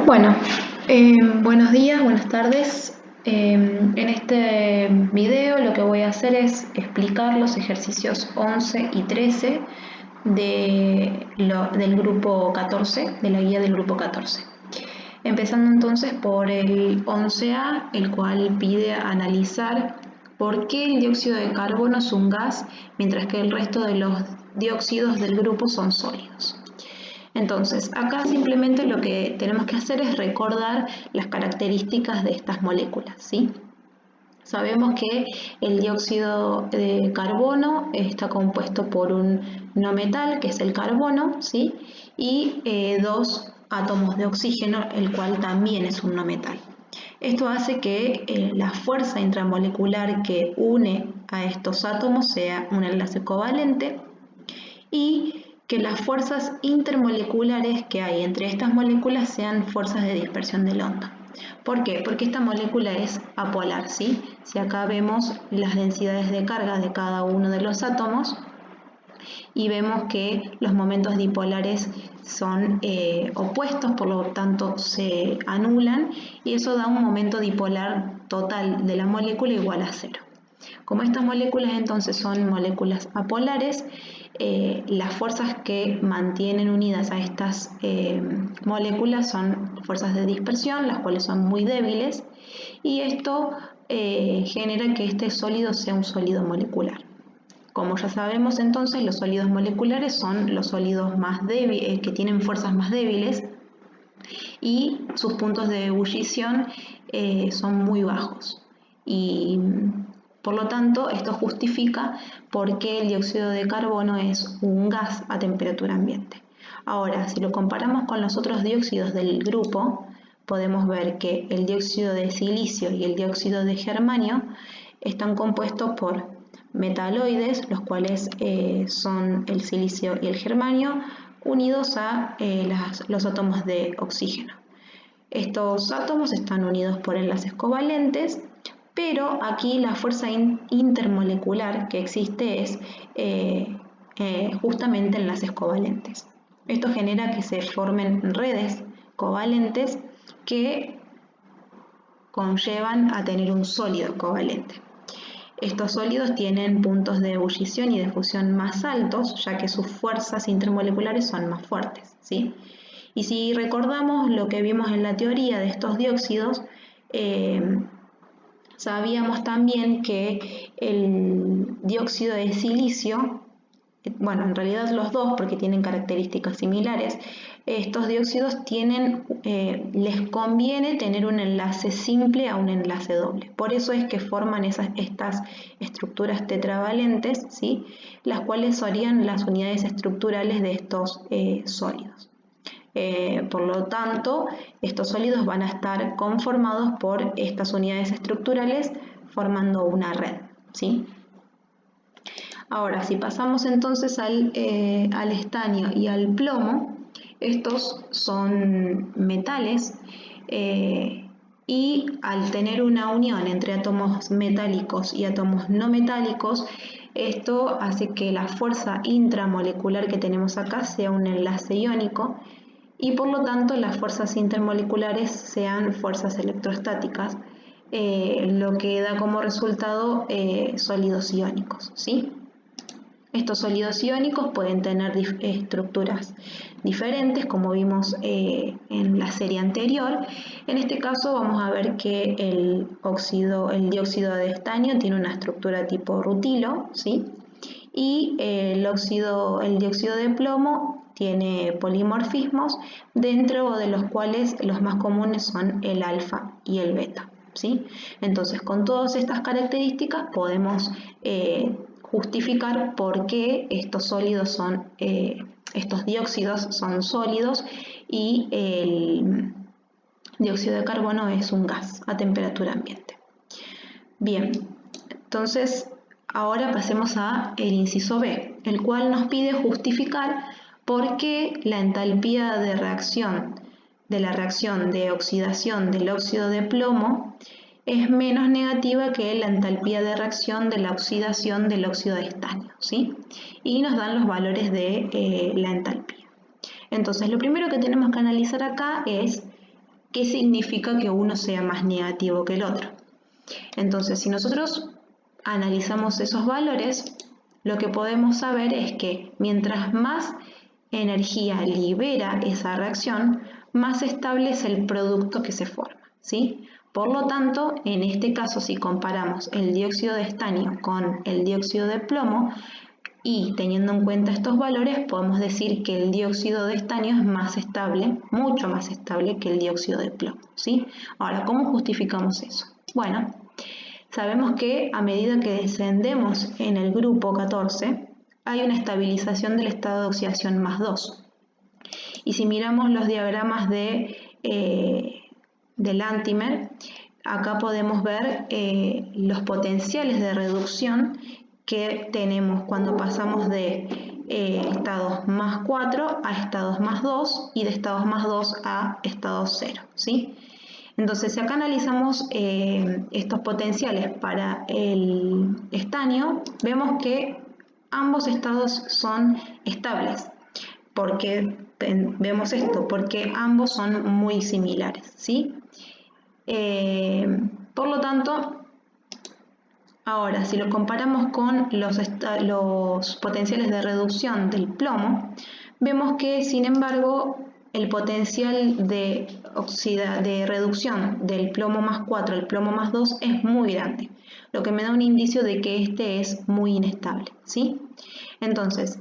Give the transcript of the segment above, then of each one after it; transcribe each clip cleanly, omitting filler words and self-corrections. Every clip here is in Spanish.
Bueno, buenos días, buenas tardes. En este video lo que voy a hacer es explicar los ejercicios 11 y 13 del grupo 14, de la guía del grupo 14. Empezando entonces por el 11A, el cual pide analizar por qué el dióxido de carbono es un gas, mientras que el resto de los dióxidos del grupo son sólidos. Entonces, acá simplemente lo que tenemos que hacer es recordar las características de estas moléculas, ¿sí? Sabemos que el dióxido de carbono está compuesto por un no metal, que es el carbono, ¿sí? Y dos átomos de oxígeno, el cual también es un no metal. Esto hace que la fuerza intramolecular que une a estos átomos sea un enlace covalente y que las fuerzas intermoleculares que hay entre estas moléculas sean fuerzas de dispersión del onda. ¿Por qué? Porque esta molécula es apolar, ¿sí? Si acá vemos las densidades de carga de cada uno de los átomos y vemos que los momentos dipolares son opuestos, por lo tanto se anulan y eso da un momento dipolar total de la molécula igual a 0. Como estas moléculas entonces son moléculas apolares, las fuerzas que mantienen unidas a estas moléculas son fuerzas de dispersión, las cuales son muy débiles, y esto genera que este sólido sea un sólido molecular. Como ya sabemos entonces, los sólidos moleculares son los sólidos más débiles, que tienen fuerzas más débiles, y sus puntos de ebullición son muy bajos. Y por lo tanto, esto justifica por qué el dióxido de carbono es un gas a temperatura ambiente. Ahora, si lo comparamos con los otros dióxidos del grupo, podemos ver que el dióxido de silicio y el dióxido de germanio están compuestos por metaloides, los cuales son el silicio y el germanio, unidos a los átomos de oxígeno. Estos átomos están unidos por enlaces covalentes, pero aquí la fuerza intermolecular que existe es justamente enlaces covalentes. Esto genera que se formen redes covalentes que conllevan a tener un sólido covalente. Estos sólidos tienen puntos de ebullición y de fusión más altos, ya que sus fuerzas intermoleculares son más fuertes, ¿sí? Y si recordamos lo que vimos en la teoría de estos dióxidos, sabíamos también que el dióxido de silicio, bueno, en realidad los dos porque tienen características similares, estos dióxidos les conviene tener un enlace simple a un enlace doble. Por eso es que forman estas estructuras tetravalentes, ¿sí? Las cuales serían las unidades estructurales de estos sólidos. Por lo tanto, estos sólidos van a estar conformados por estas unidades estructurales formando una red, ¿sí? Ahora, si pasamos entonces al estaño y al plomo, estos son metales y al tener una unión entre átomos metálicos y átomos no metálicos, esto hace que la fuerza intramolecular que tenemos acá sea un enlace iónico y por lo tanto las fuerzas intermoleculares sean fuerzas electrostáticas, lo que da como resultado sólidos iónicos, ¿sí? Estos sólidos iónicos pueden tener estructuras diferentes, como vimos en la serie anterior. En este caso vamos a ver que el dióxido de estaño tiene una estructura tipo rutilo, ¿sí? Y el dióxido de plomo tiene polimorfismos, dentro de los cuales los más comunes son el alfa y el beta, ¿sí? Entonces, con todas estas características podemos justificar por qué estos dióxidos son sólidos y el dióxido de carbono es un gas a temperatura ambiente. Bien, entonces ahora pasemos al inciso B, el cual nos pide justificar por qué la entalpía de la reacción de oxidación del óxido de plomo es menos negativa que la entalpía de reacción de la oxidación del óxido de estaño, ¿sí? Y nos dan los valores de la entalpía. Entonces, lo primero que tenemos que analizar acá es ¿qué significa que uno sea más negativo que el otro? Entonces, si nosotros analizamos esos valores, lo que podemos saber es que mientras más energía libera esa reacción, más estable es el producto que se forma, ¿sí? Por lo tanto, en este caso, si comparamos el dióxido de estaño con el dióxido de plomo, y teniendo en cuenta estos valores, podemos decir que el dióxido de estaño es más estable, mucho más estable que el dióxido de plomo, ¿sí? Ahora, ¿cómo justificamos eso? Bueno, sabemos que a medida que descendemos en el grupo 14, hay una estabilización del estado de oxidación más 2. Y si miramos los diagramas de Lantimer, acá podemos ver los potenciales de reducción que tenemos cuando pasamos de estados más 4 a estados más 2 y de estados más 2 a estados 0, ¿sí? Entonces, si acá analizamos estos potenciales para el estaño, vemos que ambos estados son estables. ¿Por qué vemos esto? Porque ambos son muy similares, ¿sí? Por lo tanto, ahora, si lo comparamos con los potenciales de reducción del plomo, vemos que, sin embargo, el potencial de reducción del plomo más 4 al plomo más 2 es muy grande, lo que me da un indicio de que este es muy inestable, ¿sí? Entonces,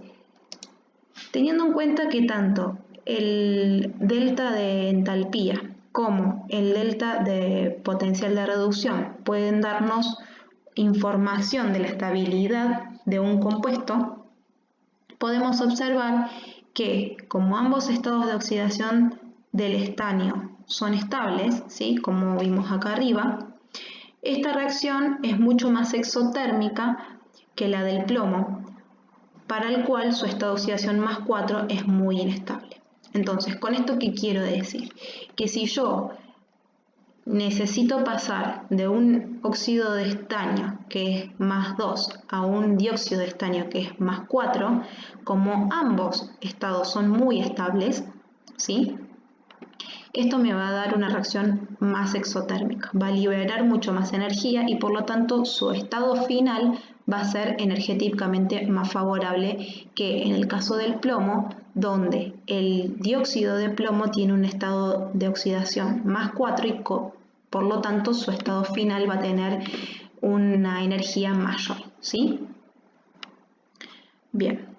teniendo en cuenta que tanto el delta de entalpía como el delta de potencial de reducción pueden darnos información de la estabilidad de un compuesto, podemos observar que como ambos estados de oxidación del estaño son estables, ¿sí? Como vimos acá arriba, esta reacción es mucho más exotérmica que la del plomo, para el cual su estado de oxidación más 4 es muy inestable. Entonces, ¿con esto qué quiero decir? Que si yo necesito pasar de un óxido de estaño que es más 2 a un dióxido de estaño que es más 4, como ambos estados son muy estables, ¿sí? Esto me va a dar una reacción más exotérmica, va a liberar mucho más energía y por lo tanto su estado final va a ser energéticamente más favorable que en el caso del plomo, donde el dióxido de plomo tiene un estado de oxidación más 4 y por lo tanto su estado final va a tener una energía mayor, ¿sí? Bien.